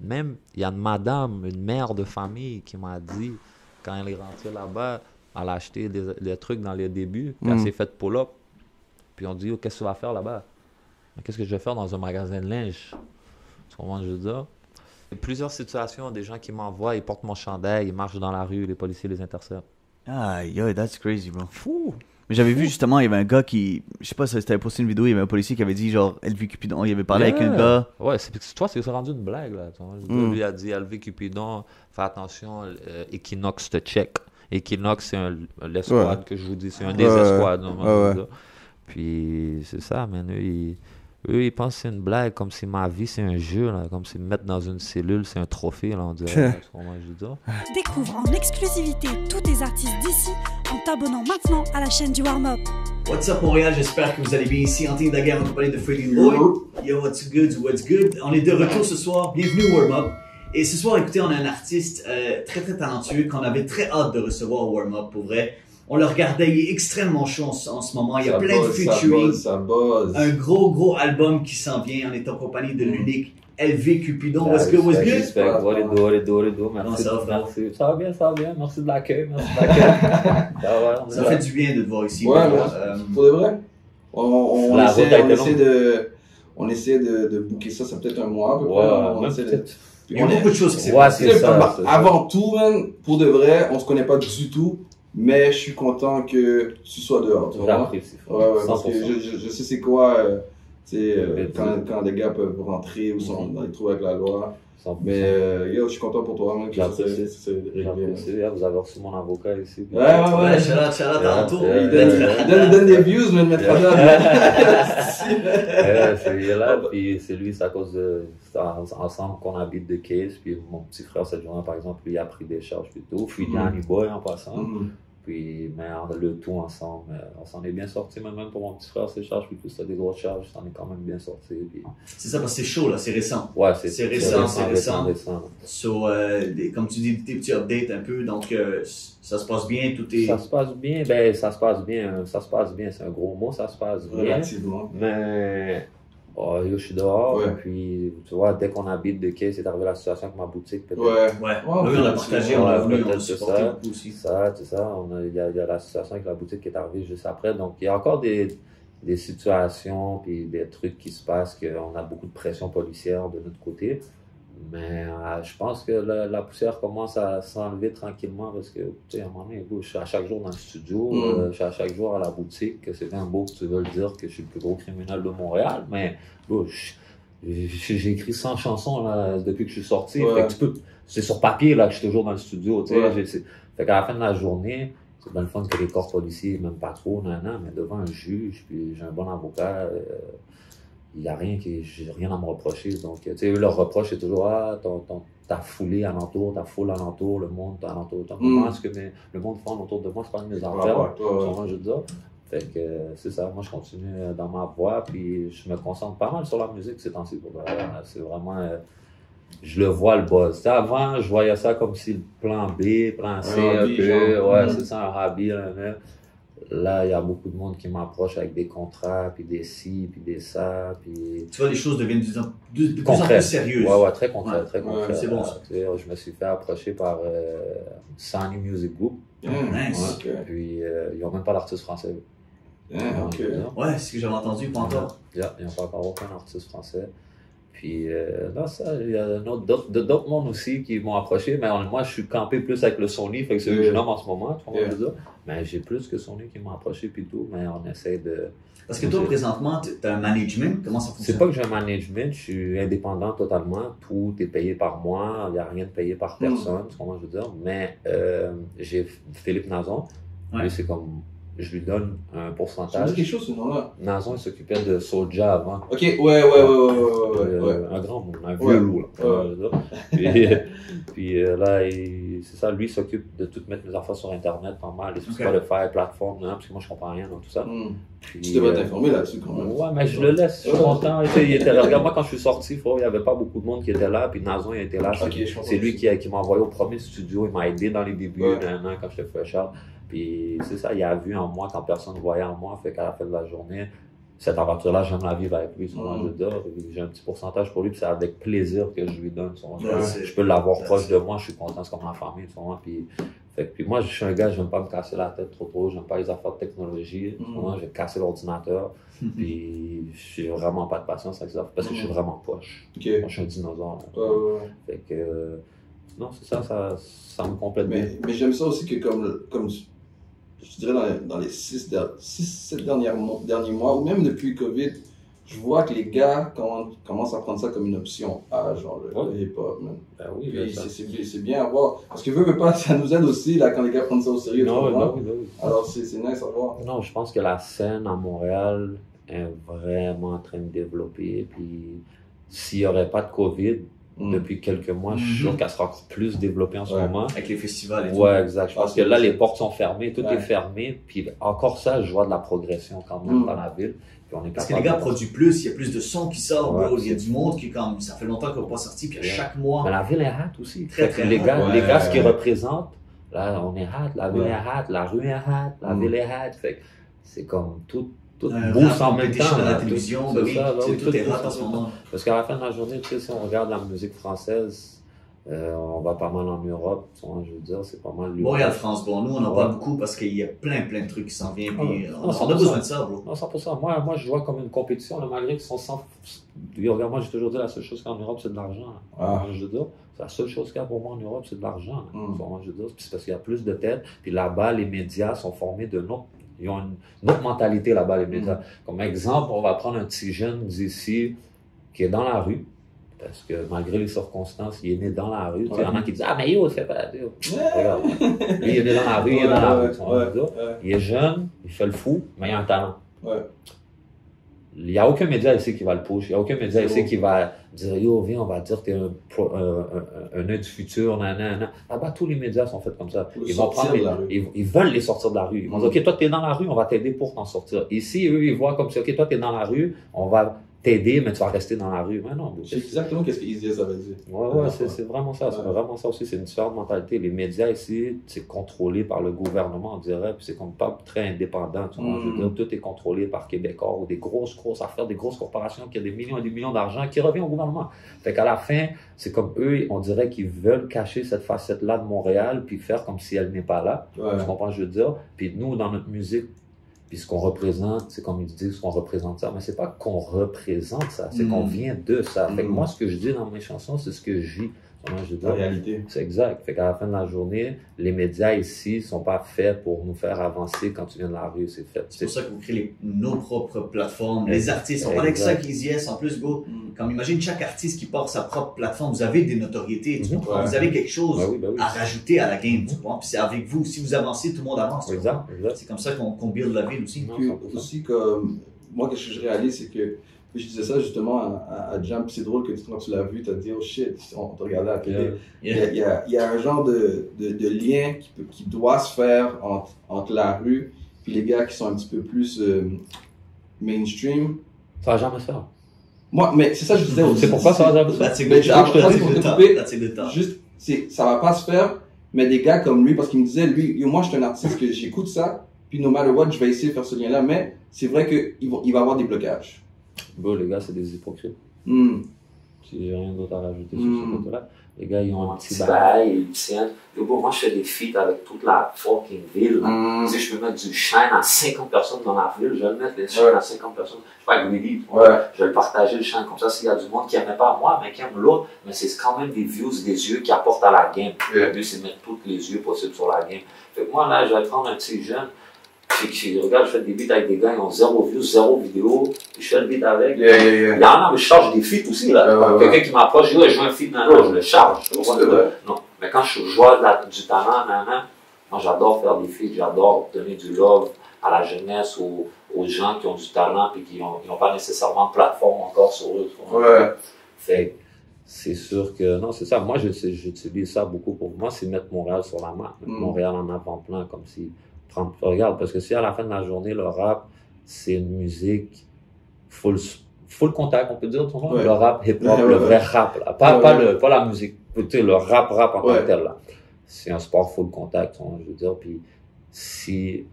Même, il y a une madame, une mère de famille qui m'a dit, quand elle est rentrée là-bas, elle a acheté des trucs dans les débuts, puis elle s'est fait pull-up. Puis on dit, oh, qu'est-ce que tu vas faire là-bas? Qu'est-ce que je vais faire dans un magasin de linge? Tu comprends ce que je veux dire? Il y a plusieurs situations, des gens qui m'envoient, ils portent mon chandail, ils marchent dans la rue, les policiers les interceptent. Ah, yo, that's crazy, bro. Fou! Mais j'avais vu justement, il y avait un gars qui, je sais pas si c'était posté une vidéo, il y avait un policier qui avait dit genre LV Cupidon, il avait parlé avec un gars. Ouais, toi, c'est rendu une blague, là. Tu vois. Lui a dit, LV Cupidon, fais attention, Equinox te check. Equinox, c'est l'escouade que je vous dis, c'est un des escouades. Puis, c'est ça, mais eux, ils pensent que c'est une blague, comme si ma vie, c'est un jeu, là. Comme si me mettre dans une cellule, c'est un trophée, là, on dirait. Tu comprends ce que je veux dire? Découvre en exclusivité tous les artistes d'ici en t'abonnant maintenant à la chaîne du Warm-Up. What's up Montréal, j'espère que vous allez bien ici. Anthony Daguerre en compagnie de Freddie Lloyd. Yo, what's good? On est de retour ce soir, bienvenue au Warm-Up. Et ce soir, écoutez, on a un artiste très talentueux qu'on avait très hâte de recevoir au Warm-Up, pour vrai. On le regardait, il est extrêmement chaud en ce moment. Il y a plein de featuring. Ça buzz. Un gros album qui s'en vient. On est en compagnie de l'unique LV Cupidon. What's good? Merci. Ça va, Merci. Ça va bien. Merci de l'accueil. Ça fait du bien de te voir ici. Ouais, pour de vrai. On essaie de booker ça, ça peut-être un mois à peu près. Il y a beaucoup de choses qui s'est passé. Avant tout, man, pour de vrai, on se connaît pas du tout. Mais je suis content que tu sois dehors. J'apprécie. Parce que je sais c'est quoi quand des gars peuvent rentrer ou sont dans les trous avec la loi. Mais yo, je suis content pour toi. J'apprécie. Vous avez reçu mon avocat ici. Ouais, shout-out tantôt. Il donne des views, mais mettre c'est là, puis c'est lui, c'est à cause de. C'est ensemble qu'on habite de Case, puis mon petit frère, cette journée, par exemple, lui a pris des charges puis tout. Puis Danny Boy en passant. Puis, mais le tout ensemble, on s'en est bien sorti, même pour mon petit frère, ses charges, puis tout ça, des grosses charges, on est quand même bien sorti. Puis... C'est ça, parce que c'est chaud, là, c'est récent. Ouais, c'est récent. So, comme tu dis, des petits updates un peu, donc ça se passe bien, tout est... Ça se passe bien, c'est un gros mot, ça se passe bien. Relativement. Mais... Oh, je suis dehors, Ouais. Puis tu vois, dès qu'on habite de quai, c'est arrivé la situation avec ma boutique. Peut-être. Oui, on a partagé, on a voulu, on a supporté beaucoup aussi. C'est ça. Il y a la situation avec la boutique qui est arrivée juste après. Donc, il y a encore des situations puis des trucs qui se passent qu'on a beaucoup de pression policière de notre côté. Mais je pense que la poussière commence à s'enlever tranquillement parce que, tu sais, à un moment donné, je suis à chaque jour dans le studio, je suis à chaque jour à la boutique. C'est bien beau que tu veux le dire que je suis le plus gros criminel de Montréal, mais j'ai écrit 100 chansons là, depuis que je suis sorti. Fait que c'est sur papier là, que je suis toujours dans le studio. Tu sais, fait qu'à la fin de la journée, c'est bien le fun que les corps policiers, même pas trop, mais devant un juge, puis j'ai un bon avocat. Il n'y a rien j'ai rien à me reprocher. Donc, tu sais, leur reproche, c'est toujours, ta foulée alentour, ta foule alentour, le monde alentour. Comment est-ce que le monde fait alentour de moi, c'est pas une de mes affaires. Je veux dire. Fait que, c'est ça. Moi, je continue dans ma voie, puis je me concentre pas mal sur la musique ces temps-ci. C'est vraiment, je le vois, le buzz. T'sais, avant, je voyais ça comme si le plan B, plan C, un peu. C'est ça, un hobby, là, mais. Là, il y a beaucoup de monde qui m'approche avec des contrats, puis des ci, puis des ça, puis... Tu vois, les choses deviennent de plus en plus sérieuses. Ouais, très concret, très concret. C'est bon, ça. Je me suis fait approcher par Sony Music Group. Nice. Puis, ils n'ont même pas d'artiste français. Ouais, c'est ce que j'avais entendu, pas encore. Ils n'ont pas encore aucun artiste français. Puis là, il y a d'autres mondes aussi qui m'ont approché, mais moi, je suis campé plus avec le Sony, fait que c'est eux que je nomme en ce moment, tu vois, dire. Mais j'ai plus que Sony qui m'ont approché, puis tout, mais on essaie de... Parce que toi, présentement, tu as un management, comment ça fonctionne? C'est pas que j'ai un management, je suis indépendant totalement, tout est payé par moi, il n'y a rien de payé par personne, c'est comment je veux dire, mais j'ai Philippe Nazon, lui, c'est comme... Je lui donne un pourcentage. C'est quelque chose, ce nom-là. Nazon, il s'occupait de Soulja avant. Ok, ouais. Un grand monde, un vieux loup, là. Puis là, c'est ça, lui, il s'occupe de tout mettre mes affaires sur Internet, pas mal, les Spotify, plateformes, parce que moi, je comprends rien dans tout ça. Puis, tu devrais t'informer là-dessus, quand même. Ouais, mais je le laisse, je suis content. Regarde, moi, quand je suis sorti, il n'y avait pas beaucoup de monde qui était là, puis Nazon, il était là. C'est lui qui m'a envoyé au premier studio, il m'a aidé dans les débuts, quand j'étais fresh out. Puis c'est ça, il a vu en moi quand personne ne voyait en moi, fait qu'à la fin de la journée, cette aventure-là, j'aime la vivre avec lui. Souvent, je veux dire, j'ai un petit pourcentage pour lui, puis c'est avec plaisir que je lui donne. Je peux l'avoir proche de moi, je suis content, c'est comme ma famille. Puis moi, je suis un gars, j'aime pas me casser la tête trop, j'aime pas les affaires de technologie. Moi, j'ai cassé l'ordinateur, puis j'ai vraiment pas de patience avec ça, parce que je suis vraiment poche. Moi, je suis un dinosaure. Fait que, non, c'est ça me complète bien. Mais j'aime ça aussi que comme je dirais dans les 6-7 derniers mois, ou même depuis le COVID, je vois que les gars commencent à prendre ça comme une option genre le hip-hop. Ben oui, c'est bien à voir. Parce que veut pas, ça nous aide aussi là, quand les gars prennent ça au sérieux. Oui. Alors c'est nice à voir. Non, je pense que la scène à Montréal est vraiment en train de développer. Puis s'il n'y aurait pas de COVID, depuis quelques mois, je suis sûr qu'elle sera encore plus développée en ce moment. Avec les festivals et tout. Ouais, exact. Je pense que là, les portes sont fermées, tout est fermé. Puis encore ça, je vois de la progression quand même dans la ville. Puis parce que les gars produisent plus, il y a plus de sons qui sortent, bro. Il y a du monde qui, comme, ça fait longtemps qu'on n'a pas sorti, puis à chaque mois. Mais la ville est hâte aussi. Très les gars, ce qu'ils représentent, là, on est hâte, la ville est hâte, la rue est hâte, la ville est hâte. Fait que c'est comme tout boost en même temps. À la télévision, tout est hâte en ce moment. Parce qu'à la fin de la journée, tu sais, si on regarde la musique française, on va pas mal en Europe, je veux dire, c'est pas mal. Montréal, France, bon, nous, on en parle beaucoup parce qu'il y a plein de trucs qui s'en viennent, puis on a besoin de ça, bro. Non, 100%. Moi, je vois comme une compétition, malgré qu'ils sont sans. Regarde, moi, j'ai toujours dit la seule chose qu'il y a en Europe, c'est de l'argent. Je veux dire, c'est la seule chose qu'il y a pour moi en Europe, c'est de l'argent. Je veux dire, c'est parce qu'il y a plus de têtes, puis là-bas, les médias sont formés de non. Ils ont une autre mentalité là-bas, les médias. Comme exemple, on va prendre un petit jeune d'ici qui est dans la rue, parce que malgré les circonstances, il est né dans la rue. Il y en a qui disent « Ah, mais yo, c'est pas... » Regarde, lui, il est né dans la rue, il est dans la rue. Il est jeune, il fait le fou, mais il a un talent. Il n'y a aucun média ici qui va le push. Il n'y a aucun média ici qui va dire « Yo, viens, on va dire que tu es un œil du futur, nanana. » Là-bas, tous les médias sont faits comme ça. Ils veulent les sortir de la rue. Ils vont dire « Ok, toi, tu es dans la rue, on va t'aider pour t'en sortir. » Ici, eux, ils voient comme ça « Ok, toi, tu es dans la rue, on va t'aider, mais tu vas rester dans la rue. » Mais non. C'est exactement ce qu'Easy ça veut dire. Ouais, c'est vraiment ça. C'est vraiment ça aussi. C'est une différente mentalité. Les médias ici, c'est contrôlé par le gouvernement, on dirait, puis c'est comme pas très indépendant. Tu vois, je veux dire, tout est contrôlé par Québécois ou des grosses affaires, des grosses corporations qui ont des millions et des millions d'argent qui revient au gouvernement. Fait qu'à la fin, c'est comme eux, on dirait qu'ils veulent cacher cette facette-là de Montréal puis faire comme si elle n'est pas là. Tu comprends, je veux dire? Puis nous, dans notre musique, puis ce qu'on représente, c'est comme ils disent qu'on représente ça, mais c'est pas qu'on représente ça, c'est qu'on vient de ça. Fait que moi, ce que je dis dans mes chansons, c'est ce que je vis. La réalité. C'est exact. Fait qu'à la fin de la journée, les médias ici sont pas faits pour nous faire avancer quand tu viens de la rue, c'est fait. C'est pour ça que vous créez nos propres plateformes. Les artistes, on parle avec ça qu'Easy S. En plus, bro, comme imagine chaque artiste qui porte sa propre plateforme, vous avez des notoriétés, tu comprends? Vous avez quelque chose à rajouter à la game, tu comprends? Puis c'est avec vous, si vous avancez, tout le monde avance. Exact. C'est comme ça qu'on build la ville aussi. Puis aussi, comme moi, ce que je réalise, c'est que je disais ça justement à Jam, puis c'est drôle que quand tu l'as vu, tu as dit « Oh shit, on te regardait à la télé. » Il y a un genre de lien qui doit se faire entre la rue puis les gars qui sont un petit peu plus mainstream. Ça va jamais se faire. Moi, mais c'est ça que je disais aussi. C'est pourquoi ça va jamais se faire. Juste, ça va pas se faire, mais des gars comme lui, parce qu'il me disait, moi je suis un artiste que j'écoute ça, puis no matter what, je vais essayer de faire ce lien-là, mais c'est vrai qu'il va y avoir des blocages. Bon, les gars, c'est des hypocrites. Si j'ai rien d'autre à rajouter sur ce côté-là. Les gars, ils ont un petit bail, ils tiennent. Bon, moi, je fais des feats avec toute la fucking ville. Tu sais, je peux mettre du shine à 50 personnes dans la ville. Je vais le mettre des shine à 50 personnes. Je suis pas greedy. Je vais le partager, le shine comme ça. S'il y a du monde qui n'aimait pas moi, mais qui aime l'autre, mais c'est quand même des views, des yeux qui apportent à la game. Le but, c'est de mettre tous les yeux possibles sur la game. Fait que moi, là, je vais prendre un petit jeune. Regarde, je fais des beats avec des gars, ils ont 0 views, 0 vidéo, puis je fais le beat avec. Il y en a, mais je charge des feats aussi, là. Quelqu'un qui m'approche, je veux un feat, je le charge. Non. Mais quand je joue du talent, moi j'adore faire des feats, j'adore donner du love à la jeunesse, aux gens qui ont du talent, et qui n'ont pas nécessairement de plateforme encore sur eux. Fait c'est sûr que, non, c'est ça. Moi, j'utilise ça beaucoup pour moi, c'est mettre Montréal sur la map, mettre Montréal en avant-plan, comme si. Regarde, parce que si à la fin de la journée, le rap, c'est une musique full contact, on peut dire, le rap hip-hop, le vrai rap, là. Pas la musique, le rap en tant que tel, là. C'est un sport full contact, je veux dire, puis si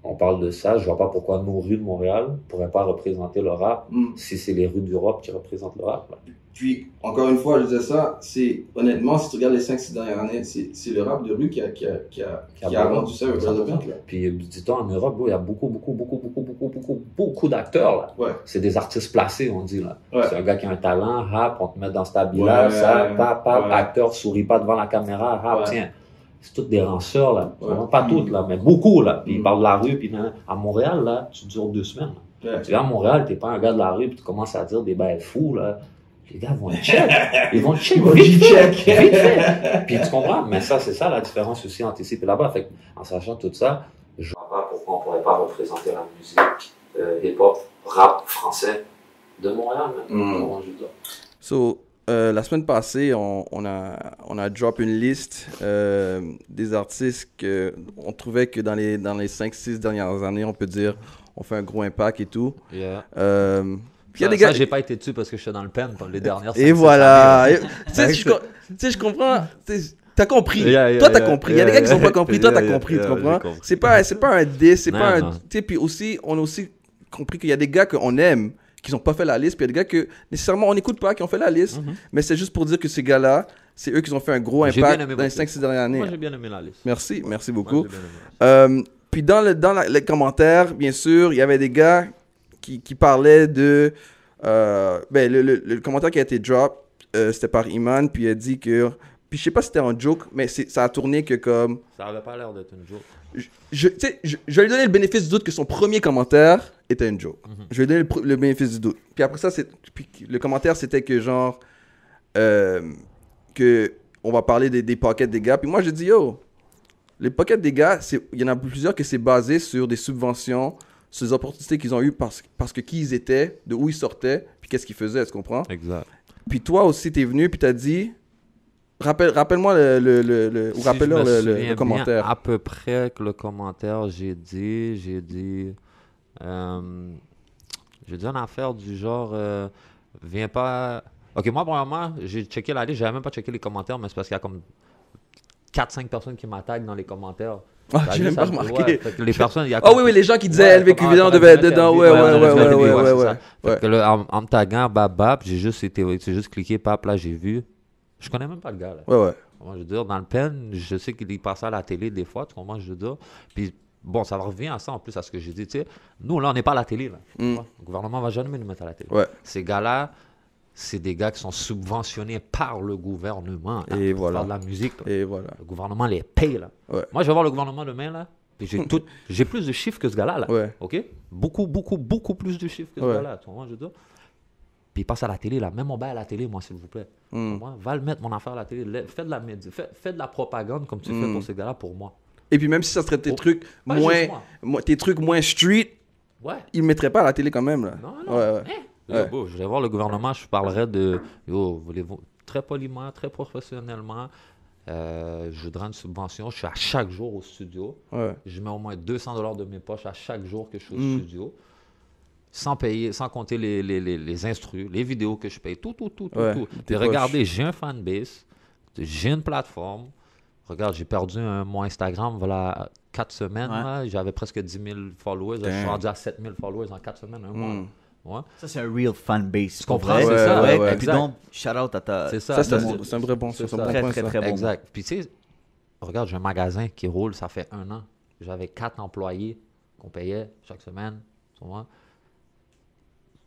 on parle de ça, je vois pas pourquoi nos rues de Montréal ne pourraient pas représenter le rap si c'est les rues d'Europe qui représentent le rap. Là. Puis, encore une fois, je disais ça, c'est, honnêtement, si tu regardes les 5-6 dernières années, c'est le rap de rue qui a rendu ça relevant, là. Puis, dis-toi, en Europe, il y a beaucoup d'acteurs, là. Ouais. C'est des artistes placés, on dit, là. Ouais. C'est un gars qui a un talent, rap, on te met dans cet habit-là, ça, acteur, souris pas devant la caméra, rap, tiens. C'est toutes des ranceurs, là. Pas toutes, là, mais beaucoup, là. Puis, ils parlent de la rue, puis à Montréal, là, tu dures 2 semaines, là. Ouais. Tu viens à Montréal, t'es pas un gars de la rue, puis tu commences à dire des belles fous, là. Les gars vont check. Ils vont check. Vite fait. Puis tu comprends? Mais ça, c'est ça la différence aussi entre ici et là-bas. Fait en sachant tout ça, je vois pas pourquoi on pourrait pas représenter la musique hip-hop, rap français de Montréal. So, la semaine passée, on a drop une liste des artistes qu'on trouvait que dans les 5-6 dernières années, on peut dire, on fait un gros impact et tout. Yeah. Il y a des gars... j'ai pas été dessus parce que j'étais dans le pen pour les dernières. Et voilà. Tu sais, je comprends. T'as compris. Toi, t'as compris. Il y a des gars qui n'ont pas compris. Toi, t'as compris. Tu comprends? C'est pas un diss. C'est pas un. Tu sais, puis aussi, on a aussi compris qu'il y a des gars qu'on aime qui n'ont pas fait la liste. Puis il y a des gars que nécessairement on n'écoute pas qui ont fait la liste. Mais c'est juste pour dire que ces gars-là, c'est eux qui ont fait un gros impact dans les 5-6 dernières années. Moi, j'ai bien aimé la liste. Merci beaucoup. Puis dans les commentaires, bien sûr, il y avait des gars qui parlait de... le commentaire qui a été drop, c'était par Iman, puis il a dit que... Puis je sais pas si c'était un joke, mais ça a tourné que comme... Ça avait pas l'air d'être une joke. Je vais lui donner le bénéfice du doute que son premier commentaire était une joke. Je vais lui donner le bénéfice du doute. Puis après ça, le commentaire, c'était que genre... que on va parler des pockets des gars. Puis moi, j'ai dit, yo, les pockets des gars, il y en a plusieurs que c'est basé sur des subventions, sur les opportunités qu'ils ont eues parce que qui ils étaient, de où ils sortaient, puis qu'est-ce qu'ils faisaient, tu comprends? Exact. Puis toi aussi, t'es venu, puis t'as dit... Rappelle-moi rappelle-leur le commentaire. À peu près que le commentaire, j'ai dit une affaire du genre, viens pas... Ok, moi, premièrement, j'ai checké la liste, j'avais même pas checké les commentaires, mais c'est parce qu'il y a comme 4-5 personnes qui m'attaquent dans les commentaires. Ah, j'ai même pas remarqué. Les personnes, oui, les gens qui disaient LV Cuvidon devait être dedans. Ouais. Fait que là, en me taguant, bap, j'ai juste cliqué, là, j'ai vu. Je connais même pas le gars, là. Ouais. Moi, je veux dire, dans le pen, je sais qu'il est passé à la télé des fois, tu comprends, je veux dire. Puis, bon, ça revient à ça, en plus, à ce que j'ai dit, tu sais. Nous, là, on n'est pas à la télé, là. Le gouvernement va jamais nous mettre à la télé. Ouais. Ces gars-là, c'est des gars qui sont subventionnés par le gouvernement là, et pour voilà. faire de la musique. Là. Et voilà. Le gouvernement les paye, là. Ouais. Moi, je vais voir le gouvernement demain, là. Puis j'ai plus de chiffres que ce gars-là, là. Ouais. OK? Beaucoup plus de chiffres que ce gars-là. Tu vois, je veux dire. Puis il passe à la télé, là. Mets mon bail à la télé, moi, s'il vous plaît. Moi, va le mettre, mon affaire à la télé. Fais de la propagande comme tu fais pour ces gars-là, pour moi. Et puis même si ça serait tes trucs moins street, ils ne mettraient pas à la télé quand même, là. Non. Ouais. Je vais voir le gouvernement, je parlerai de... voulez-vous... Très poliment, très professionnellement. Je voudrais une subvention. Je suis à chaque jour au studio. Ouais. Je mets au moins $200 de mes poches à chaque jour que je suis au studio. Sans payer, sans compter les instrus, les vidéos que je paye, tout. Et regardez, j'ai un fanbase, j'ai une plateforme. Regarde, j'ai perdu mon Instagram voilà 4 semaines. Là, j'avais presque 10 000 followers. Je suis rendu à 7 000 followers en 4 semaines, un mois. Ouais. Ça, c'est un real fanbase. Tu comprends? C'est ça. Ouais. Et puis donc, shout out à ta... C'est ça. C'est un vrai bon point. Très bon. Exact. Puis tu sais, regarde, j'ai un magasin qui roule, ça fait 1 an. J'avais 4 employés qu'on payait chaque semaine. Tu vois?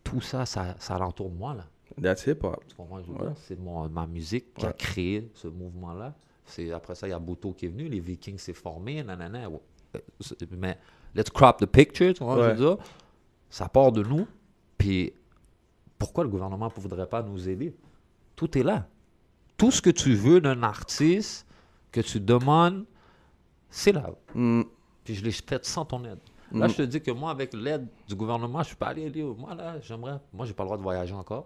Tout ça, ça alentour de moi, là. That's hip-hop. Tu comprends? C'est ma musique qui a créé ce mouvement-là. Après ça, il y a Bouto qui est venu, les Vikings s'est formé, nanana. Mais let's crop the picture, tu vois, je veux dire. Ça part de nous. Puis pourquoi le gouvernement ne voudrait pas nous aider? Tout est là. Tout ce que tu veux d'un artiste que tu demandes, c'est là. Puis je l'ai fait sans ton aide. Là, je te dis que moi, avec l'aide du gouvernement, je ne suis pas allé dire, moi, là, j'aimerais... Moi, je n'ai pas le droit de voyager encore.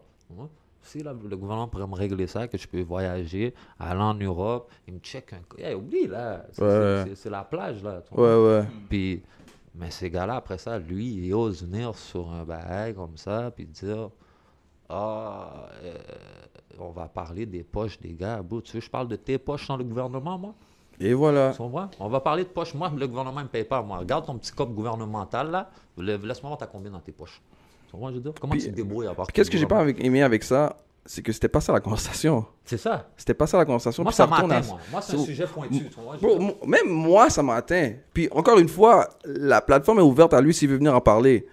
Si là, le gouvernement pourrait me régler ça, que je peux voyager, aller en Europe, il me check un... Hey, oublie, là. C'est la plage, là. Puis, mais ces gars-là, après ça, lui, il ose venir sur un bail comme ça, puis dire, on va parler des poches des gars. Tu veux que je parle de tes poches sans le gouvernement, moi? Et voilà. Tu comprends? On va parler de poche. Moi, le gouvernement ne me paye pas. Moi, regarde ton petit cop gouvernemental, là. Laisse-moi voir t'as combien dans tes poches. Tu comprends, je veux dire? Comment tu te débrouilles à part Qu'est-ce que j'ai pas aimé avec ça? C'est que c'était pas ça la conversation. C'est ça. C'était pas ça la conversation. Moi, puis ça retourne m'atteint, moi. Moi, c'est un sujet pointu. Tu vois, Bro, même moi, ça m'atteint. Puis encore une fois, la plateforme est ouverte à lui s'il veut venir en parler.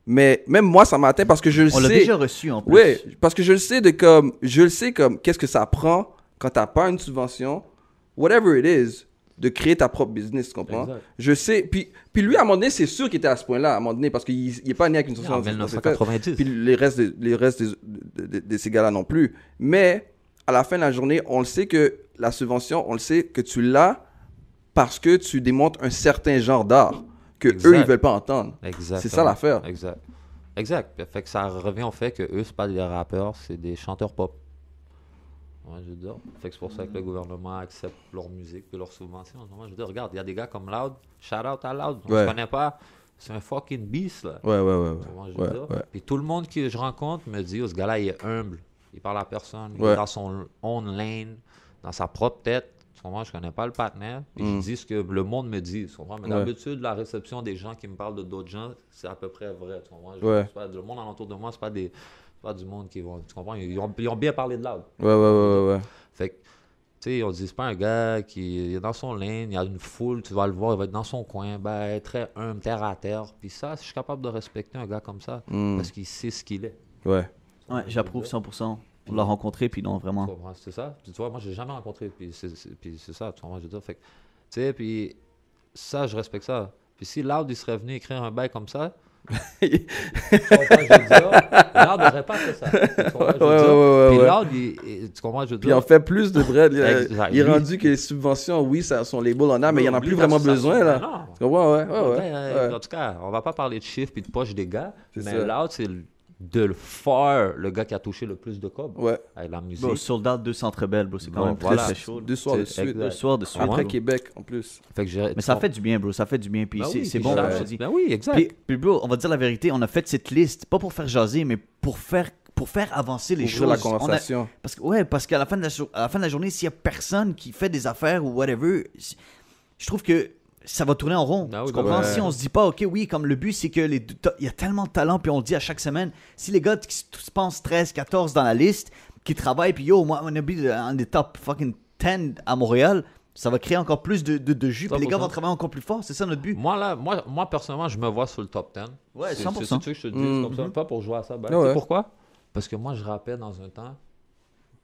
Mais même moi, ça m'atteint parce que je le sais. On l'a déjà reçu en plus. Oui, parce que je le sais comme qu'est-ce que ça prend quand t'as pas une subvention, whatever it is, de créer ta propre business, tu comprends? Exact. Je sais. Puis lui, à un moment donné, c'est sûr qu'il était à ce point-là, à un moment donné, parce qu'il est pas né avec une subvention. En 1990. Puis les restes de ces gars-là non plus. Mais à la fin de la journée, on le sait que la subvention, on le sait que tu l'as parce que tu démontres un certain genre d'art que eux ils veulent pas entendre. Exactement. C'est ça l'affaire. Exact. Fait que ça revient au fait que eux, c'est pas des rappeurs, c'est des chanteurs pop. Ouais, je veux dire. Fait que c'est pour ça que le gouvernement accepte leur musique et leur subvention. Moi, je veux dire, regarde, il y a des gars comme Loud, shout out à Loud, on se connaît pas. C'est un fucking beast, là. Ouais. Puis tout le monde que je rencontre me dit, oh, ce gars-là, il est humble. Il parle à personne. Il est dans son own lane, dans sa propre tête. Moi, je connais pas le partenaire. Puis je dis ce que le monde me dit. Mais d'habitude, la réception des gens qui me parlent de d'autres gens, c'est à peu près vrai. Le monde alentour de moi, c'est pas du monde qui vont. Tu comprends? Ils ont bien parlé de Loud. Ouais. Fait que, tu sais, on dit, c'est pas un gars qui est dans son lane, il y a une foule, tu vas le voir, il va être dans son coin, ben, très humble, terre à terre. Puis ça, je suis capable de respecter un gars comme ça parce qu'il sait ce qu'il est. Ouais, j'approuve 100%. On l'a rencontré, puis non, vraiment. C'est ça. Puis, tu vois, moi, j'ai jamais rencontré, puis c'est ça, tu vois, je veux dire. Fait que, tu sais, puis ça, je respecte ça. Puis si Loud, il serait venu écrire un bail comme ça, tu comprends, je veux dire, Loud n'aurait pas fait ça. Tu comprends, je veux dire. Puis Loud, tu comprends, je veux dire. Puis il en fait plus de bread. Il est rendu que les subventions, oui, ça, son label en a, mais il n'y en a plus vraiment besoin, là. Non. Tu comprends, ouais. En tout cas, on va pas parler de chiffres puis de poche des gars, mais Loud, c'est de far le gars qui a touché le plus de cob avec la musique. Bro, Sold Out 2 Centre Bell, bro, c'est quand même très chaud. 2 soirs de suite. 2 soirs de suite. Après Québec, en plus. Mais ça fait du bien, bro, ça fait du bien. Puis c'est bon, je te dis. Ben oui, exact. Puis bro, on va dire la vérité, on a fait cette liste, pas pour faire jaser, mais pour faire avancer les choses. La conversation. Parce qu'à la fin de la journée, s'il y a personne qui fait des affaires ou whatever, je trouve que ça va tourner en rond. Tu comprends? Si on se dit pas, OK, oui, comme le but, c'est que il y a tellement de talent, puis on le dit à chaque semaine. Si les gars qui se pensent 13, 14 dans la liste, qui travaillent, puis yo, moi, on est un des top fucking 10 à Montréal, ça va créer encore plus de jus, puis les gars vont travailler encore plus fort. C'est ça notre but. Moi, personnellement, je me vois sur le top 10. Ouais, 100%. C'est ce que je te dis, comme ça, pas pour jouer à ça. Tu sais pourquoi? Parce que moi, je rappais dans un temps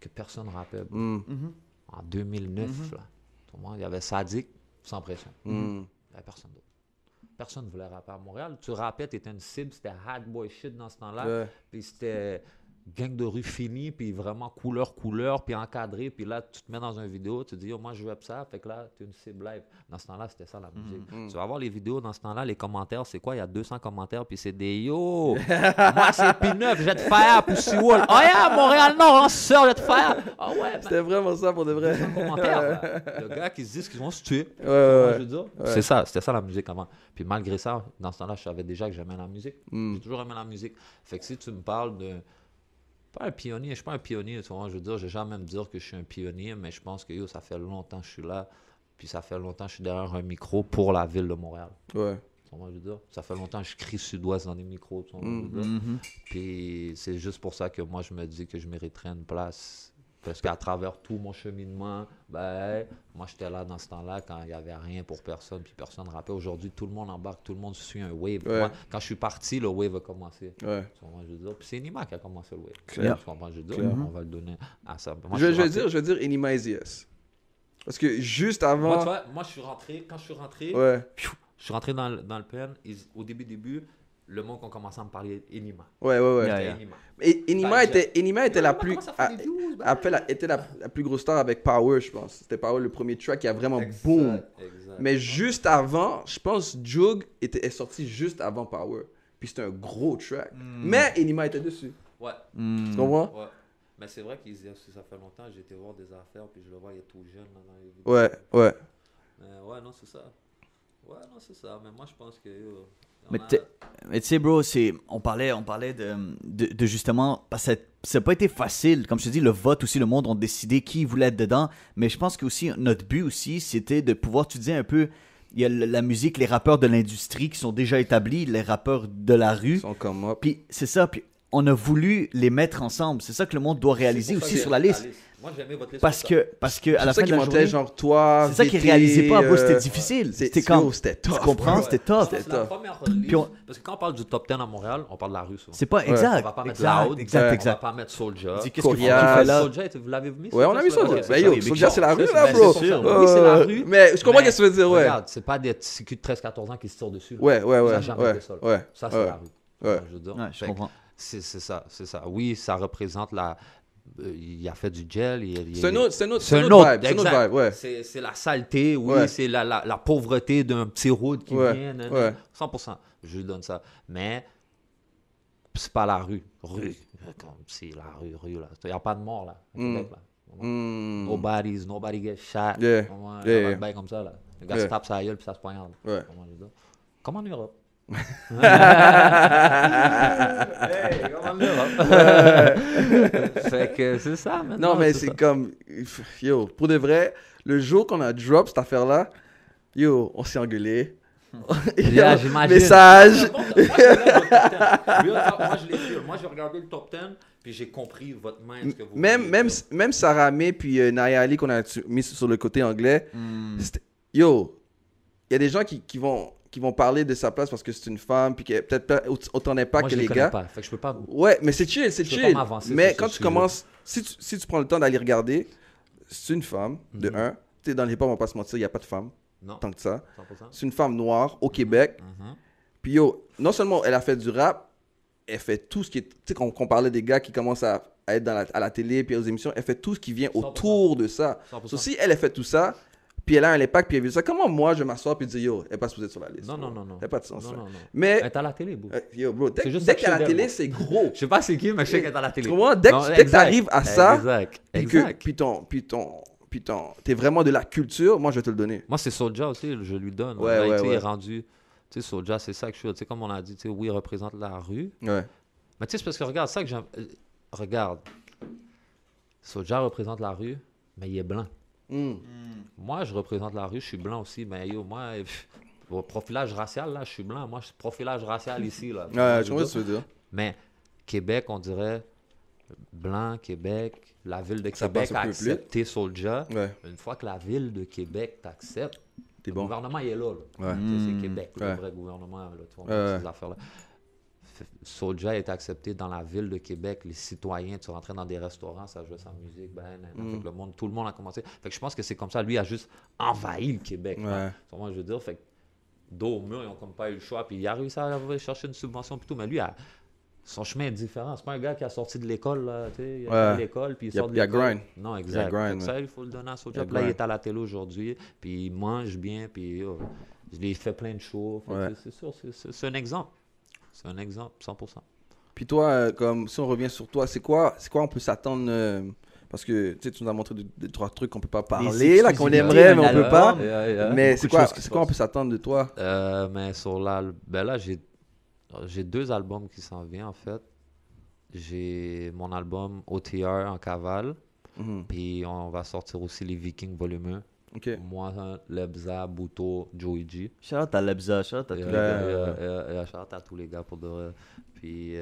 que personne ne rappait. En 2009, là, il y avait Sadik, sans pression. Il n'y avait personne d'autre. Personne ne voulait rapper à Montréal. Tu rappais, tu étais une cible, c'était hard boy shit dans ce temps-là. Puis c'était gang de rue finie, puis vraiment couleur, puis encadré. Puis là, tu te mets dans une vidéo, tu te dis, oh, moi, je rappe ça. Fait que là, tu es une cible live. Dans ce temps-là, c'était ça la musique. Tu vas voir les vidéos dans ce temps-là, les commentaires, c'est quoi? Il y a 200 commentaires, puis c'est des yo. Moi, c'est P9, je vais te faire, Pussy Wall. Oh, yeah, Montréal-Nord, en sœur, je vais te faire. Ah ouais, c'était vraiment ça pour de vrai. 200 commentaires, là. Le gars qui se dit qu'ils vont se tuer. Je veux dire. C'est ça, c'était ça la musique avant. Puis malgré ça, dans ce temps-là, je savais déjà que j'aimais la musique. J'ai toujours aimé la musique. Fait que si tu me parles de. Pas un pionnier, je suis pas un pionnier, tu vois, je veux dire, je vais jamais me dire que je suis un pionnier, mais je pense que ça fait longtemps que je suis là, puis ça fait longtemps que je suis derrière un micro pour la ville de Montréal. Ouais. Tu vois, je veux dire, ça fait longtemps que je crie Sud-Ouest dans des micros, tu vois, je veux dire. Puis c'est juste pour ça que moi je me dis que je mériterais une place. Parce qu'à travers tout mon cheminement, moi j'étais là dans ce temps-là quand il n'y avait rien pour personne, puis personne ne rappelait. Aujourd'hui, tout le monde embarque, tout le monde suit un wave. Moi, quand je suis parti, le wave a commencé. Tu comprends, je veux dire. Puis c'est Enima qui a commencé le wave. Tu comprends, je veux dire. On va le donner à ça. Moi, je veux dire Enima is yes. Parce que juste avant. Moi, tu vois, quand je suis rentré, je suis rentré dans le PN, au début, le monde qu'on commençait à me parler Enima. Ouais. Enima. Et Enima était la plus était la plus grosse star avec Power, je pense. C'était Power le premier track qui a vraiment boom. Mais juste avant, je pense Jug est sorti juste avant Power. Puis c'était un gros track. Mais Enima était dessus. Ouais. Tu comprends? Ouais. Mais c'est vrai que ça fait longtemps, j'ai été voir des affaires, puis je le vois, il est tout jeune là, dans les vidéos. Ouais. Ouais, non, c'est ça. Ouais, non, c'est ça. Mais moi, je pense que... Mais tu sais, bro, on parlait de justement, parce que ça n'a pas été facile. Comme je te dis, le vote aussi, le monde ont décidé qui voulait être dedans. Mais je pense que aussi, notre but aussi, c'était de pouvoir étudier un peu. Il y a la musique, les rappeurs de l'industrie qui sont déjà établis, les rappeurs de la rue. Ils sont comme moi. Puis c'est ça, puis on a voulu les mettre ensemble. C'est ça que le monde doit réaliser aussi sur la liste. Moi, j'ai aimé votre liste. Parce que à la fin de la journée, genre toi, c'est ça qu'ils réalisaient pas, bro, c'était difficile. C'était comme, c'était tough. Tu comprends, c'était tough. C'est la première liste. Parce que quand on parle du top 10 à Montréal, on parle de la rue. C'est pas exact. On va pas mettre Loud. Exact. On va pas mettre Soulja. Qu'est-ce qu'il fait là? Soulja, vous l'avez mis? Ouais, on a mis Soulja. Ben yo, Soulja, c'est la rue, là, bro. Oui, c'est la rue. Mais je comprends ce que tu veux dire, ouais. Regarde, c'est pas des CQ de 13-14 ans qui se tirent dessus. Ouais. Ça n'a jamais été ça. Ça, c'est la rue. Je veux dire. Je comprends. C'est ça. Oui, ça représente la... Il a fait du gel. C'est un autre vibe, ouais. C'est la saleté, oui, c'est la pauvreté d'un petit road qui vient. 100%, je lui donne ça. Mais c'est pas la rue. C'est la rue, là. Il n'y a pas de mort, là. Québec, là. Nobody gets shot. Comme ça, là. Le gars se tape sa gueule puis ça se poignarde. Comme en Europe. Comme en Europe. Fait que c'est ça, maintenant. Non, mais c'est comme... Yo, pour de vrai, le jour qu'on a drop cette affaire-là, yo, on s'est engueulé. J'imagine. Message. Moi, je l'ai fait. Moi, j'ai regardé le top 10, puis j'ai compris votre main. Ce que vous même Sarah May puis Naya Ali qu'on a mis sur le côté anglais, yo, il y a des gens qui vont parler de sa place parce que c'est une femme, puis qu'elle peut-être pas autant d'impact que les gars. Pas, fait que je peux pas... Ouais, mais c'est chill. Mais quand tu commences, si tu prends le temps d'aller regarder, c'est une femme, de un. Tu sais, dans le hip-hop, on va pas se mentir, il n'y a pas de femme. Non. Tant que ça. 100%. C'est une femme noire au Québec. Puis yo, non seulement elle a fait du rap, elle fait tout ce qui est... Tu sais, qu'on parlait des gars qui commencent à être à la télé, puis aux émissions, elle fait tout ce qui vient 100%. Autour de ça. So, si elle a fait tout ça, puis elle a un impact, puis elle a vu ça, comment moi je m'assois puis dire yo, elle n'est pas supposée être sur la liste? Non. Elle n'a pas de sens. Non. Mais... Elle est à la télé, bro. Yo, bro, dès qu'elle est à la télé, c'est gros. Je sais pas c'est qui, mais je sais qu'elle est à la télé. Dès que tu arrives à ça, exact. Puis t'es vraiment de la culture, moi je vais te le donner. Moi c'est Soulja aussi, je lui donne. Ouais. Il est rendu, tu sais, Soulja, c'est ça que je suis, tu sais, comme on a dit, tu sais, oui, il représente la rue. Ouais. Mais tu sais, c'est parce que regarde, ça que j'aime. Regarde, Soulja représente la rue, mais il est blanc. Moi, je représente la rue, je suis blanc aussi, mais yo, moi, profilage racial, là, je suis blanc. Moi, je suis profilage racial ici, là. Ouais, je vois ce que tu veux dire. Mais Québec, on dirait blanc, Québec. La ville de Québec a accepté Soulja. Ouais. Une fois que la ville de Québec t'accepte, le gouvernement il est là. Ouais. C'est Québec, le vrai gouvernement. Là, tu vois, ces affaires-là. Soulja est accepté dans la ville de Québec. Les citoyens, tu rentrais dans des restaurants, ça jouait sa musique. Avec le monde, tout le monde a commencé. Fait que je pense que c'est comme ça. Lui a juste envahi le Québec. Ouais. Je veux dire, fait que dos au mur, ils n'ont comme pas eu le choix. Puis il a réussi à aller chercher une subvention et tout. Mais lui, son chemin est différent. C'est pas un gars qui a sorti de l'école, là, tu sais, il a fait l'école, puis il sort de l'école. Il y a grind. Non, exact. Donc ça, il faut le donner à Soulja. Là, il est à la télé aujourd'hui, puis il mange bien, puis je lui ai fait plein de shows. C'est sûr, c'est un exemple. C'est un exemple, 100%. Puis toi, comme si on revient sur toi, c'est quoi on peut s'attendre parce que tu nous as montré deux, trois trucs qu'on peut pas parler, là, qu'on aimerait, mais on peut pas. Mais c'est quoi on peut s'attendre de toi? Mais sur là, j'ai 2 albums qui s'en viennent, en fait. J'ai mon album OTR en cavale. Puis on va sortir aussi les Vikings volume 1. Okay. Moi, Lebza, Bouto, Joey G. Shout out à Lebza, shout out à tous les gars. Shout out à tous les gars pour de... Puis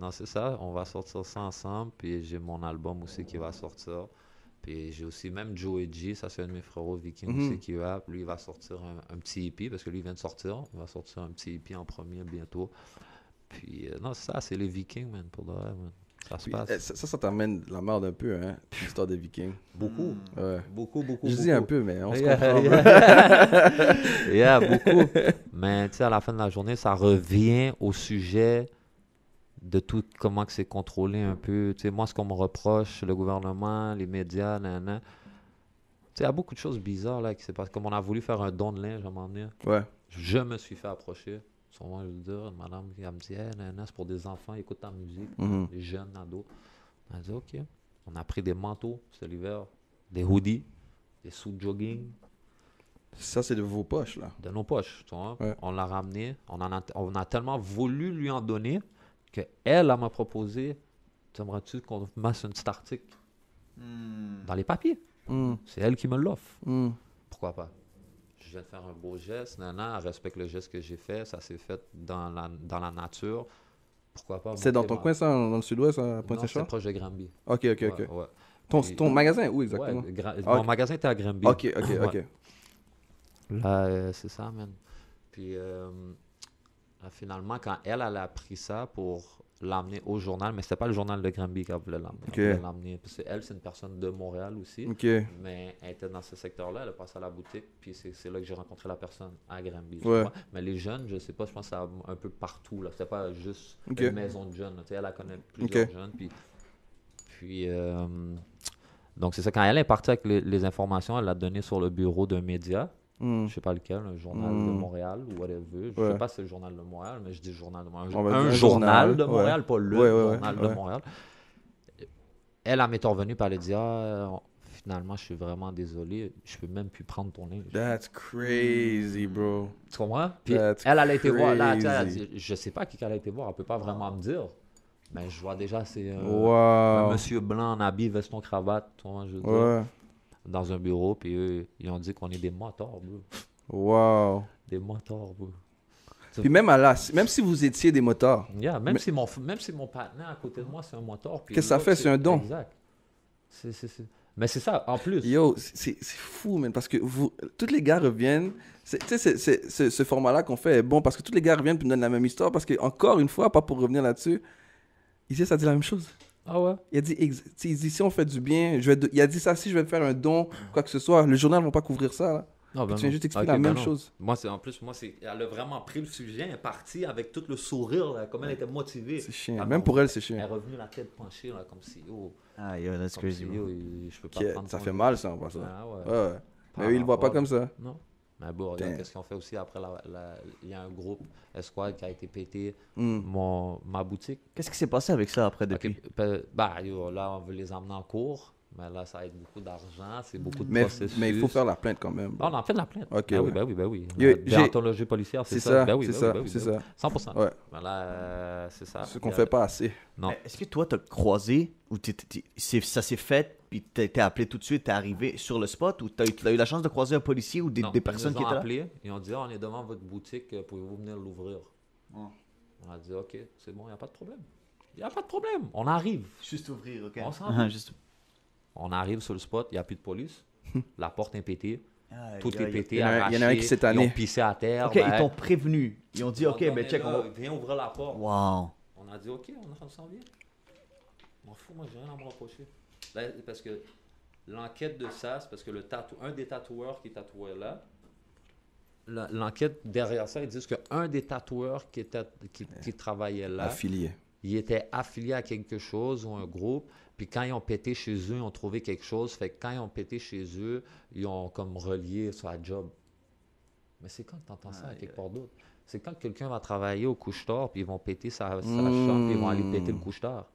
non, c'est ça. On va sortir ça ensemble. Puis j'ai mon album aussi qui va sortir. Puis j'ai aussi même Joey G, ça c'est un de mes frérots Vikings aussi qui va. Lui, il va sortir un petit EP parce que lui, il vient de sortir. Il va sortir un petit EP en premier bientôt. Puis non, ça, c'est les Vikings, man, pour de vrai, man. Ça se passe. Ça t'amène la merde un peu, hein, l'histoire des Vikings. Beaucoup. Ouais. Beaucoup. Je dis un peu, mais on se comprend. Beaucoup. Mais tu sais, à la fin de la journée, ça revient au sujet de tout, comment que c'est contrôlé un peu. Tu sais, moi, ce qu'on me reproche, le gouvernement, les médias, Tu sais, il y a beaucoup de choses bizarres là qui se passent. Comme on a voulu faire un don de linge à un moment donné. Ouais. Je me suis fait approcher. Souvent, je veux dire, une madame qui me dit hey, c'est pour des enfants, écoute ta musique, des jeunes ados. Elle a dit OK. On a pris des manteaux, c'était l'hiver, des hoodies, des sous jogging. Ça, c'est de vos poches, là. De nos poches, tu vois. Ouais. On l'a ramené. On a tellement voulu lui en donner qu'elle m'a proposé, t'aimerais-tu qu'on mette un petit article dans les papiers? C'est elle qui me l'offre. Pourquoi pas? Je viens de faire un beau geste, elle respecte le geste que j'ai fait, ça s'est fait dans la nature. Pourquoi pas? C'est dans ton coin, ça, dans le sud-ouest, à Pointe-Saint-Charles? C'est proche de Granby. Ok. Ouais. Ton magasin est où exactement? Mon magasin était à Granby. Ok. Là, c'est ça, man. Puis, finalement, quand elle a pris ça pour l'amener au journal, mais c'était pas le journal de Granby qu'elle voulait l'amener. Ok. Elle voulait l'amener. Parce qu'elle, c'est une personne de Montréal aussi. Ok. Mais elle était dans ce secteur-là, elle est passée à la boutique, puis c'est là que j'ai rencontré la personne à Granby. Ouais. Mais les jeunes, je sais pas, je pense que c'est un peu partout, là. C'était pas juste Ok. une maison de jeunes. Tu sais, elle connaît plusieurs Ok. jeunes, puis donc c'est ça, quand elle est partie avec les informations, elle l'a donné sur le bureau d'un média. Je sais pas lequel, un journal de Montréal ou whatever. Je sais pas si c'est le journal de Montréal, mais je dis journal de Montréal. Un journal de Montréal, pas le journal de Montréal. Elle m'est revenue et elle a dit finalement, je suis vraiment désolé, je peux même plus prendre ton livre. That's crazy, bro. Tu comprends? Puis elle a été voir. Là, elle a dit, je sais pas qui elle a été voir, elle peut pas vraiment me dire. Mais je vois déjà, c'est un monsieur blanc en habit, veston, cravate, tu vois, je veux dire, dans un bureau, puis eux, ils ont dit qu'on est des motards, bro. Wow. Des motards, bro. Puis même si vous étiez des motards. Yeah, même si mon partenaire à côté de moi, c'est un motard. Qu'est-ce que ça fait? C'est un don. Exact. Mais c'est ça, en plus. Yo, c'est fou, man, parce que tous les gars reviennent. Tu sais, ce format-là qu'on fait est bon parce que tous les gars reviennent et nous donnent la même histoire. Parce que, encore une fois, pas pour revenir là-dessus, ici, ça dit la même chose. Ah ouais? Il a dit, si on fait du bien, il a dit ça, si je vais te faire un don, quoi que ce soit, le journal ne va pas couvrir ça. Là. Non, ben tu viens juste expliquer la même chose. Elle a vraiment pris le sujet, elle est partie avec tout le sourire, là, comme elle était motivée. C'est chiant. Même pour elle, c'est chiant. Elle est revenue la tête penchée, là, comme si, that's crazy. Je peux pas prendre ça fait mal, ça, en passant. Ah ouais. Ouais. Mais eux, ils le voient pas comme ça. Non. Mais bon, regarde, qu'est-ce qu'on fait aussi après il y a un groupe Esquad qui a été pété, ma boutique. Qu'est-ce qui s'est passé avec ça après depuis? Là, on veut les emmener en cours. Mais là, ça va être beaucoup d'argent, c'est beaucoup de processus. Mais il faut faire la plainte quand même. Non, on en fait de la plainte. Ok. Ben oui. Déontologie policière, c'est ça. C'est ça. 100%. Ouais. Ben là, c'est ça. Ce qu'on fait pas assez. Non. Est-ce que toi, t'as croisé ou ça s'est fait, puis t'as été appelé tout de suite, t'es arrivé sur le spot, ou t'as eu la chance de croiser un policier ou des personnes qui étaient là? Appelé, ils ont dit, on est devant votre boutique, pouvez-vous venir l'ouvrir? On a dit, ok, c'est bon, il n'y a pas de problème. Il n'y a pas de problème, on arrive. Juste ouvrir, ok. On s'en va. On arrive sur le spot, il n'y a plus de police. La porte est pétée. Tout est pété, arraché. Il y en a un qui s'est tanné. Ils ont pissé à terre. Ok, ils t'ont prévenu. Ils ont dit, ok, mais check. Viens ouvrir la porte. Wow. On a dit, ok, on s'en vient. M'en fous, moi, j'ai rien à me reprocher. Parce que l'enquête de ça, c'est parce que un des tatoueurs qui tatouait là, l'enquête derrière ça, ils disent qu'un des tatoueurs qui travaillait là, affilié. Il était affilié à quelque chose ou un groupe. Puis quand ils ont pété chez eux, ils ont trouvé quelque chose. Fait que quand ils ont pété chez eux, ils ont comme relié sur la job. Mais c'est quand tu entends ça à quelque part d'autre? C'est quand quelqu'un va travailler au couche-tard, puis ils vont péter sa chambre, puis ils vont aller péter le couche-tard.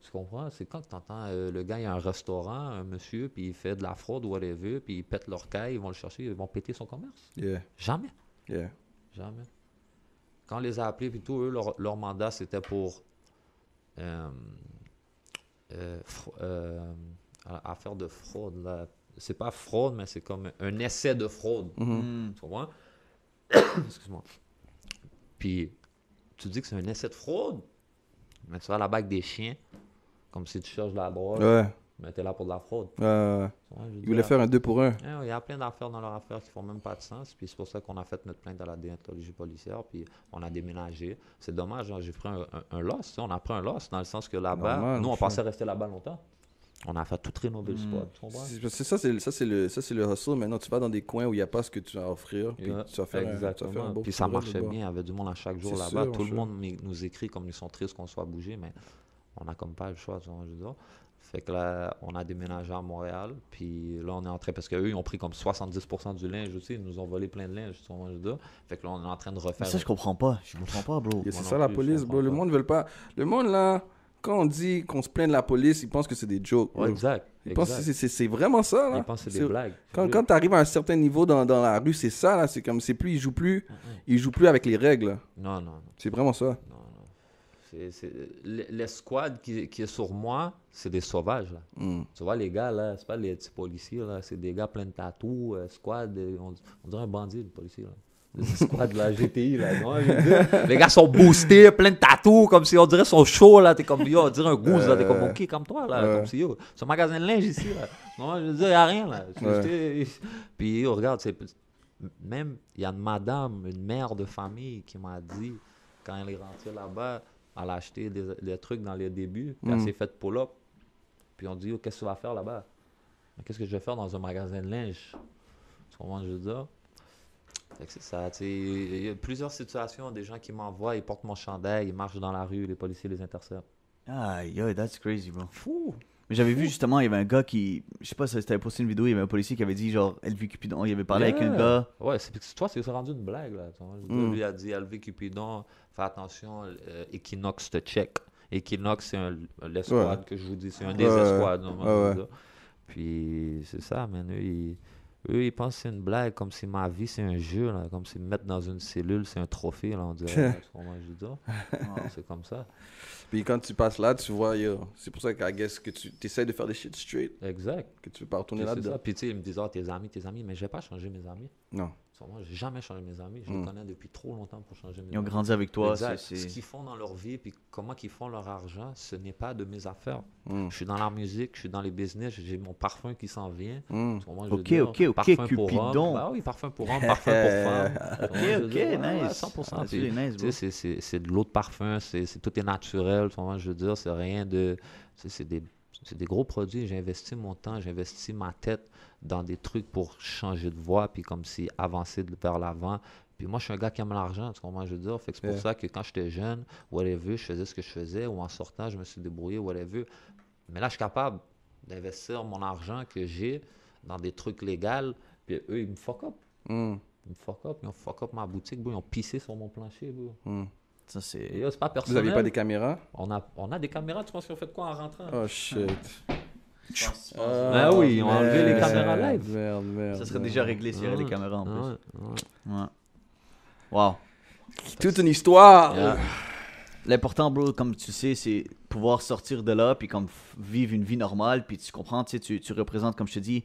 Tu comprends? C'est quand tu entends le gars, il a un restaurant, un monsieur, puis il fait de la fraude ou whatever, puis ils pètent leur caille, ils vont le chercher, ils vont péter son commerce. Yeah. Jamais. Yeah. Jamais. Quand on les a appelés, puis tout, eux, leur mandat, c'était pour affaire de fraude. Là. C'est pas fraude, mais c'est comme un essai de fraude. Tu comprends? Excuse-moi. Puis, tu dis que c'est un essai de fraude, mais tu vas à la bague des chiens, comme si tu cherches de la drogue, mais t'es là pour de la fraude. Ils voulaient faire un 2 pour 1. Il y a plein d'affaires dans leur affaire qui font même pas de sens, puis c'est pour ça qu'on a fait notre plainte à la déontologie policière, puis on a déménagé. C'est dommage, j'ai pris un loss, on a pris un loss, dans le sens que là-bas, nous on pensait rester là-bas longtemps. On a fait tout rénover le spot. Ça, c'est le hustle. Maintenant, tu vas dans des coins où il n'y a pas ce que tu vas offrir. Puis tu vas faire un beau. Puis ça marchait bien. Il y avait du monde à chaque jour là-bas. Tout le monde nous écrit comme ils sont tristes qu'on soit bougé, mais on n'a comme pas le choix. Je veux dire. Fait que là, on a déménagé à Montréal. Puis là, on est en train. Parce qu'eux, ils ont pris comme 70% du linge aussi. Ils nous ont volé plein de linge. Je veux dire. Fait que là, on est en train de refaire. Mais ça, je comprends pas. Je comprends pas, bro. C'est ça la police, bro. Le monde ne veut pas. Le monde, là. Quand on dit qu'on se plaint de la police, ils pensent que c'est des jokes. Ouais, exact. Ils pensent que c'est vraiment ça, là. Ils pensent que c'est des blagues. Quand tu arrives à un certain niveau dans la rue, c'est ça, là. C'est comme, c'est plus, ils jouent plus avec les règles. Non. C'est vraiment ça. Non. L'escouade qui est sur moi, c'est des sauvages, là. Tu vois, les gars, là, c'est pas les petits policiers, là. C'est des gars pleins de tatous, squad. On dirait un bandit, le policier, là. Les squads de la GTI, là. Non, les gars sont boostés, plein de tatous, comme si on dirait sont chauds, là. T'es comme, yo, on dirait un goose, là. T'es comme, ok, comme toi, là. Comme si, yo, c'est un magasin de linge ici, là. Non, je veux dire, y a rien, là. Puis, yo, regarde, même, il y a une madame, une mère de famille qui m'a dit, quand elle est rentrée là-bas, elle a acheté des trucs dans les débuts, puis elle s'est faite pull-up. Puis on dit, yo, qu'est-ce que tu vas faire là-bas? Qu'est-ce que je vais faire dans un magasin de linge? Tu comprends, je veux dire? C'est ça, il y a plusieurs situations, des gens qui m'envoient, ils portent mon chandail, ils marchent dans la rue, les policiers les interceptent. Ah, yo, that's crazy, bro. Fou! Mais j'avais vu justement, il y avait un gars qui, je sais pas si c'était posté une vidéo, il y avait un policier qui avait dit genre Elvi Cupidon, il avait parlé avec un gars. Ouais, toi, c'est rendu une blague, là. Lui a dit Elvi Cupidon, fais attention, Equinox te check. Equinox, c'est l'escouade que je vous dis, c'est un des escouades. Puis c'est ça, man, eux, ils pensent que c'est une blague, comme si ma vie, c'est un jeu, là, comme si me mettre dans une cellule, c'est un trophée, là, on dirait. C'est comme ça. Puis quand tu passes là, tu vois, c'est pour ça qu'à guess que tu essaies de faire des shit straight. Exact. Que tu veux pas retourner là-dedans. Puis tu sais, ils me disent, tes amis, mais je vais pas changer mes amis. Non. Moi, j'ai jamais changé mes amis. Je les connais depuis trop longtemps pour changer mes amis. Ils ont grandi avec toi. Exact. Ce qu'ils font dans leur vie, puis comment ils font leur argent, ce n'est pas de mes affaires. Je suis dans la musique, je suis dans les business, j'ai mon parfum qui s'en vient. Moi, ok, Cupidon. Bah oui, parfum pour homme, parfum pour femme. Ok, nice. 100%. C'est de l'eau de parfum, tout est naturel. Je veux dire, c'est rien de... C'est des gros produits. J'ai investi mon temps, j'ai investi ma tête dans des trucs pour changer de voie, puis comme si avancer vers l'avant. Puis moi, je suis un gars qui aime l'argent, tu comprends, je veux dire. Fait que c'est pour ça que quand j'étais jeune, whatever, je faisais ce que je faisais, ou en sortant, je me suis débrouillé, whatever. Mais là, je suis capable d'investir mon argent que j'ai dans des trucs légaux, puis eux, ils me fuck up. Ils me fuck up, ils ont fuck up ma boutique, bro. Ils ont pissé sur mon plancher, bro. Ça, c'est pas personnel. Vous n'avez pas des caméras? On a des caméras, tu penses qu'ils ont fait quoi en rentrant? Oh shit. Ah oui, ils ont enlevé les caméras live. Merde. Ça serait déjà réglé s'il y avait les caméras en plus. Ouais. Wow. Toute une histoire. Yeah. L'important, bro, comme tu sais, c'est pouvoir sortir de là, puis comme vivre une vie normale, puis tu comprends, tu sais, tu représentes, comme je te dis,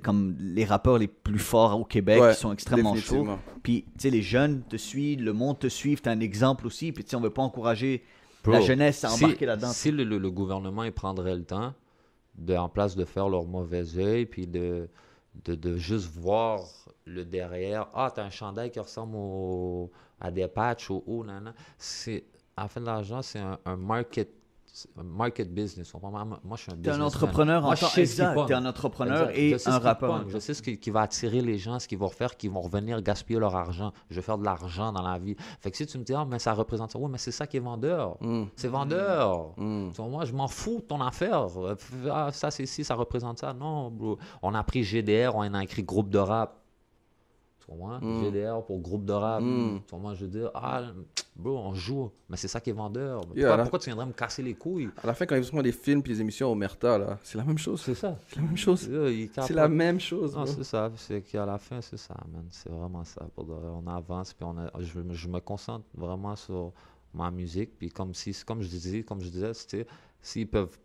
comme les rappeurs les plus forts au Québec, qui sont extrêmement chauds. Puis, tu sais, les jeunes te suivent, le monde te suit, tu as un exemple aussi, puis tu sais, on veut pas encourager la jeunesse à embarquer là-dedans. Si le gouvernement, il prendrait le temps, en place de faire leur mauvais œil, puis de juste voir le derrière. Ah, t'as un chandail qui ressemble à des patchs ou nanana. En fait, l'argent, c'est un market business. Moi, je suis un businessman. T'es un entrepreneur en temps exact. T'es un entrepreneur et un rappeur. Je sais ce qui va attirer les gens, ce qu'ils vont faire, qu'ils vont revenir gaspiller leur argent. Je vais faire de l'argent dans la vie. Fait que si tu me dis, mais ça représente ça. Oui, mais c'est ça qui est vendeur. C'est vendeur. Moi, je m'en fous de ton affaire. Ah, ça, c'est ici, ça représente ça. Non, bro. On a pris GDR, on a écrit groupe de rap. GDR pour groupe de rap. Moi, je veux dire, bro, on joue, mais c'est ça qui est vendeur. Pourquoi tu viendrais me casser les couilles? À la fin, quand ils font des films et des émissions au Omerta, là, c'est la même chose. C'est ça. C'est la même chose. C'est la même chose. Non, c'est ça. C'est qu'à la fin, c'est ça, man. C'est vraiment ça. On avance, puis je me concentre vraiment sur ma musique. Puis comme je disais,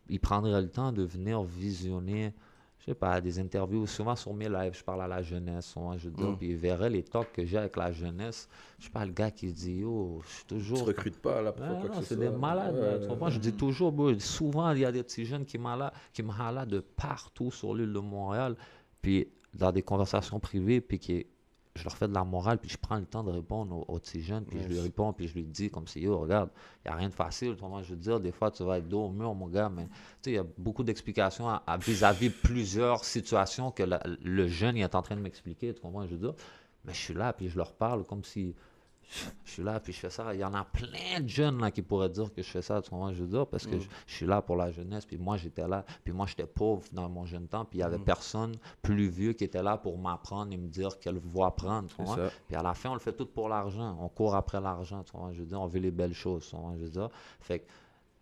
ils prendraient le temps de venir visionner, je sais pas, des interviews. Souvent sur mes lives, je parle à la jeunesse. Souvent, puis ils verraient les talks que j'ai avec la jeunesse. Je suis pas le gars qui dit, je suis toujours. Tu recrutes pas, là, pour quoi que c'est des malades. Moi, je dis toujours, souvent, il y a des petits jeunes qui m'ont de partout sur l'île de Montréal. Puis, dans des conversations privées, puis je leur fais de la morale, puis je prends le temps de répondre aux petits jeunes, puis je lui réponds, puis je lui dis comme si, regarde, il n'y a rien de facile. Moi, je veux dire, des fois, tu vas être dos au mur, mon gars, mais il y a beaucoup d'explications vis-à-vis plusieurs situations que le jeune est en train de m'expliquer. Tu comprends, je veux dire, mais je suis là, puis je leur parle comme si je suis là, puis je fais ça. Il y en a plein de jeunes là, qui pourraient dire que je fais ça, tu comprends, je veux dire, parce que je suis là pour la jeunesse, puis moi, j'étais là, puis moi, j'étais pauvre dans mon jeune temps, puis il n'y avait personne plus vieux qui était là pour m'apprendre et me dire quelle voie prendre, tu vois. Puis à la fin, on le fait tout pour l'argent. On court après l'argent, tu vois, je veux dire, on veut les belles choses, tu vois, je veux dire. Fait que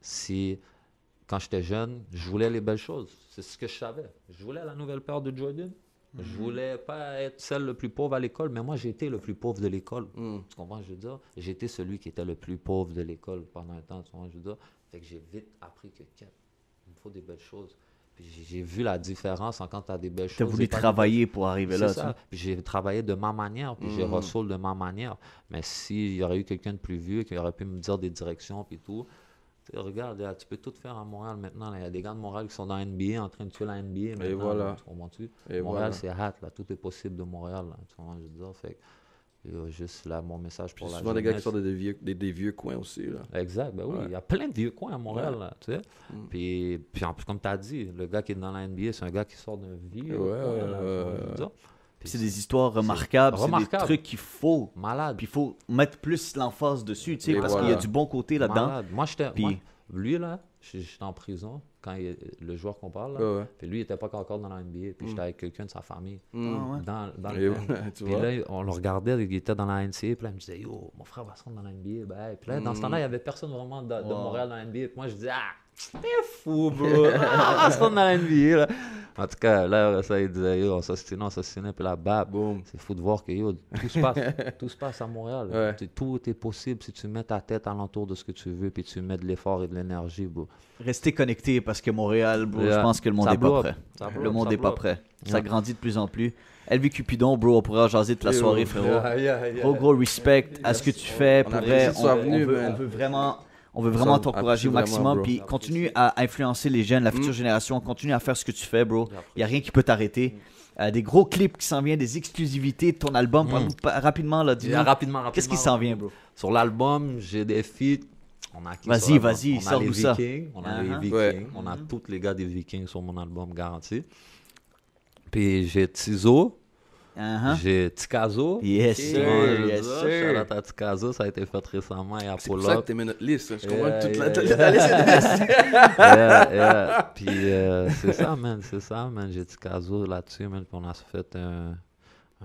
si quand j'étais jeune, je voulais les belles choses. C'est ce que je savais. Je voulais la nouvelle paire de Jordan. Je voulais pas être celle le plus pauvre à l'école, mais moi, j'ai été le plus pauvre de l'école. Tu comprends, je veux dire? J'ai été celui qui était le plus pauvre de l'école pendant un temps, tu comprends, je veux dire? Fait que j'ai vite appris que, il me faut des belles choses. Puis j'ai vu la différence quand tu as des belles choses. Tu as voulu travailler pour arriver là. C'est ça. Puis j'ai travaillé de ma manière, puis j'ai reçu de ma manière. Mais s'il y aurait eu quelqu'un de plus vieux qui aurait pu me dire des directions, puis tout, regarde, tu peux tout faire à Montréal maintenant. Il y a des gars de Montréal qui sont dans la NBA, en train de tuer la NBA. Maintenant, et voilà. Montréal, voilà. C'est hâte. Là. Tout est possible de Montréal. Là, tu vois, je veux dire. Fait juste là, mon message pour la souvent des gars qui sortent des vieux coins aussi. Là. Exact. Ben oui, il y a plein de vieux coins à Montréal. Là, tu sais. Puis en plus, comme tu as dit, le gars qui est dans la NBA, c'est un gars qui sort d'un vieux coin. Puis c'est des histoires remarquables, c'est des trucs qu'il faut. Malade. Puis il faut mettre plus l'emphase dessus, tu sais, parce qu'il y a du bon côté là-dedans. Malade. Moi, lui, là, j'étais en prison, quand le joueur qu'on parle, là, puis lui, il n'était pas encore dans la NBA, puis j'étais avec quelqu'un de sa famille. Dans le puis là, on le regardait, il était dans la NCA, puis là, il me disait, yo, mon frère va se rendre dans la NBA. Ben, puis là, dans ce temps-là, il n'y avait personne vraiment de Montréal dans la NBA. Puis moi, je disais, t'es fou, bro. On va se rendre dans la NBA, là. En tout cas, là, ça, il disait, yo, on s'assassinait, puis là, boum. C'est fou de voir que, yo, tout se passe à Montréal. Ouais. Tout est possible si tu mets ta tête alentour de ce que tu veux, puis tu mets de l'effort et de l'énergie, bro. Restez connectés, parce que Montréal, bro, je pense que le monde n'est pas prêt. Le monde n'est pas prêt. Ça grandit de plus en plus. LV Cupidon, bro, on pourra jaser toute la soirée, frérot. Gros respect à ce que tu fais. Pour vrai, on veut vraiment t'encourager au maximum. Puis continue à influencer les jeunes, la future génération. Continue à faire ce que tu fais, bro. Il n'y a rien qui peut t'arrêter. Des gros clips qui s'en viennent, des exclusivités de ton album. Rapidement, là, dis-nous. Rapidement. Qu'est-ce qui s'en vient, bro? Sur l'album, j'ai des feats. Vas-y, sors-nous ça. On a les Vikings. On a tous les gars des Vikings sur mon album garanti. Puis j'ai Tizo. J'ai Tikazo. Yes, sir. Shout-out à Tikazo, ça a été fait récemment. C'est pour ça que tu mets notre liste. Je comprends que toute la liste est Puis c'est ça, man. J'ai Tikazo là-dessus, man. Puis on a fait un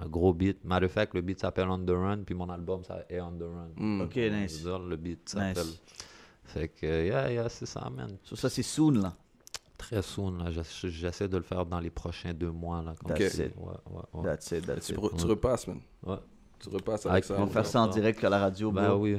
gros beat. Matter of fact, le beat s'appelle On The Run, puis mon album ça est On The Run. Ok, nice. Le beat s'appelle. Fait que, c'est ça, man. Ça, c'est soon, là. Très soon, là. J'essaie de le faire dans les prochains 2 mois, là. That's it. Tu repasses, man. Ouais. Tu repasses avec ça. On va faire ça en direct à la radio, bro. Ben oui.